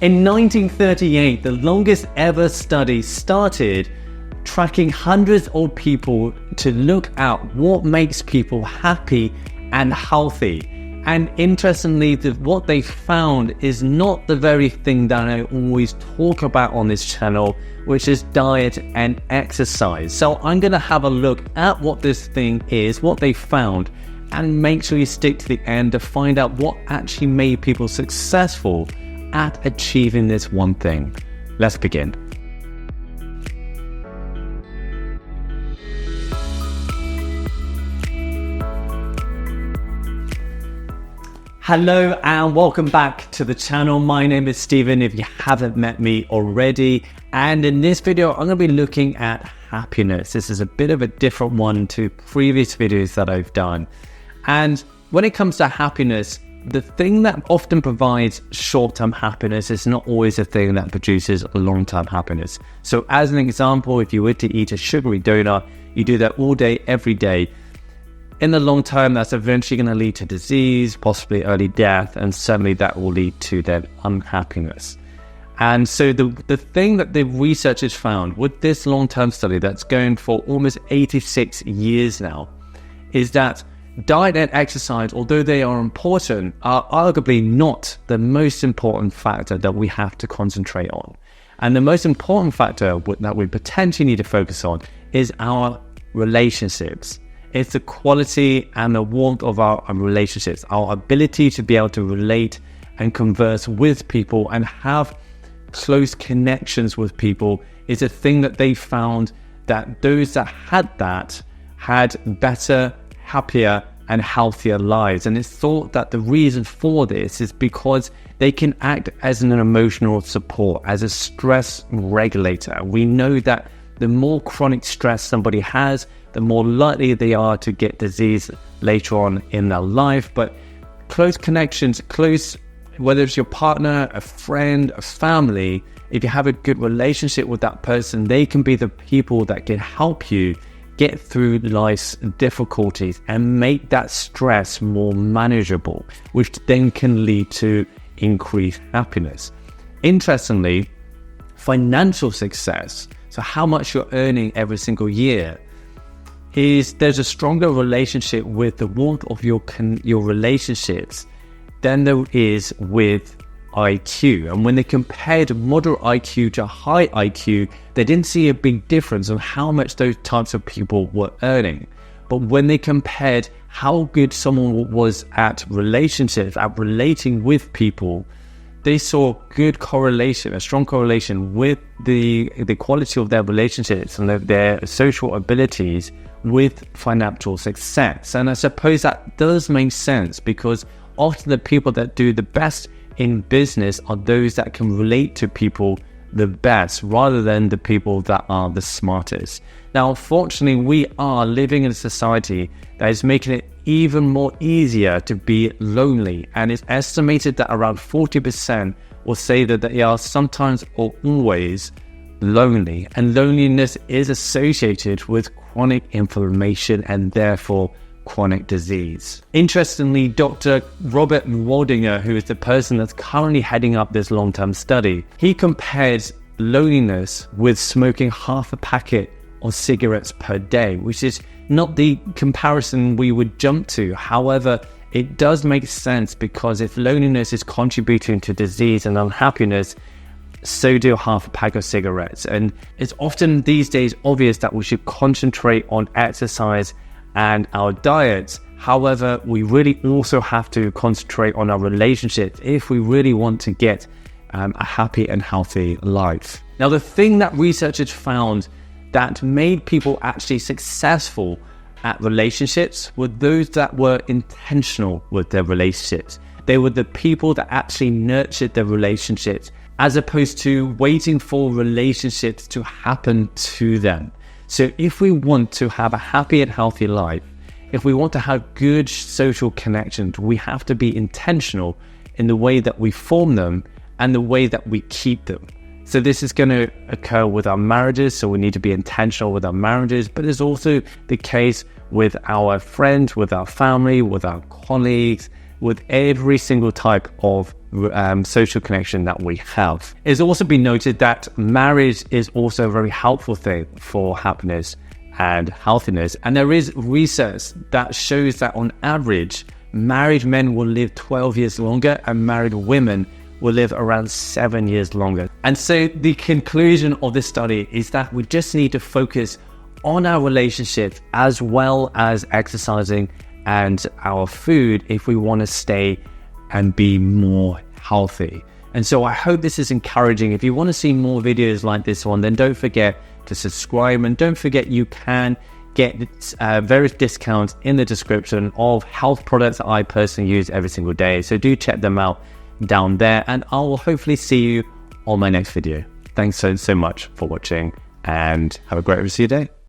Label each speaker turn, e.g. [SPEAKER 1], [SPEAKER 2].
[SPEAKER 1] In 1938, the longest ever study started tracking hundreds of people to look at what makes people happy and healthy. And interestingly, what they found is not the very thing that I always talk about on this channel, which is diet and exercise. So I'm going to have a look at what this thing is, what they found, and make sure you stick to the end to find out what actually made people successful at achieving this one thing. Let's begin. Hello and welcome back to the channel. My name is Steven, if you haven't met me already. And in this video, I'm going to be looking at happiness. This is a bit of a different one to previous videos that I've done. And when it comes to happiness, the thing that often provides short-term happiness is not always the thing that produces long-term happiness. So as an example, if you were to eat a sugary donut, you do that all day, every day. In the long term, that's eventually going to lead to disease, possibly early death, and certainly that will lead to then unhappiness. And so the thing that the researchers found with this long-term study that's going for almost 86 years now is that diet and exercise, although they are important, are arguably not the most important factor that we have to concentrate on. And the most important factor that we potentially need to focus on is our relationships. It's the quality and the warmth of our relationships, our ability to be able to relate and converse with people and have close connections with people is a thing that they found that those that had that had better, happier and healthier lives. And it's thought that the reason for this is because they can act as an emotional support, as a stress regulator. We know that the more chronic stress somebody has, the more likely they are to get disease later on in their life. But close connections, whether it's your partner, a friend, a family, if you have a good relationship with that person, they can be the people that can help you get through life's difficulties and make that stress more manageable, which then can lead to increased happiness. Interestingly, financial success, so how much you're earning every single year, there's a stronger relationship with the warmth of your relationships than there is with IQ. And when they compared moderate IQ to high IQ, they didn't see a big difference on how much those types of people were earning. But when they compared how good someone was at relationships, at relating with people, they saw good correlation, a strong correlation with the quality of their relationships and their social abilities with financial success. And I suppose that does make sense because often the people that do the best in business are those that can relate to people the best rather than the people that are the smartest. Now, unfortunately, we are living in a society that is making it even more easier to be lonely. And it's estimated that around 40% will say that they are sometimes or always lonely. And loneliness is associated with chronic inflammation and therefore chronic disease. Interestingly, Dr. Robert Waldinger, who is the person that's currently heading up this long-term study, he compares loneliness with smoking half a packet of cigarettes per day, which is not the comparison we would jump to. However, it does make sense because if loneliness is contributing to disease and unhappiness, so do half a pack of cigarettes. And it's often these days obvious that we should concentrate on exercise and our diets. However, we really also have to concentrate on our relationships if we really want to get a happy and healthy life. Now, the thing that researchers found that made people actually successful at relationships were those that were intentional with their relationships. They were the people that actually nurtured their relationships as opposed to waiting for relationships to happen to them. So if we want to have a happy and healthy life, if we want to have good social connections, we have to be intentional in the way that we form them and the way that we keep them. So this is going to occur with our marriages, so we need to be intentional with our marriages, but it's also the case with our friends, with our family, with our colleagues, with every single type of social connection that we have. It's also been noted that marriage is also a very helpful thing for happiness and healthiness. And there is research that shows that on average, married men will live 12 years longer and married women will live around 7 years longer. And so the conclusion of this study is that we just need to focus on our relationship as well as exercising and our food if we want to stay and be more healthy. And so I hope this is encouraging. If you want to see more videos like this one, then don't forget to subscribe, and don't forget you can get various discounts in the description of health products that I personally use every single day. So do check them out down there, and I will hopefully see you on my next video. Thanks so much for watching, and have a great rest of your day.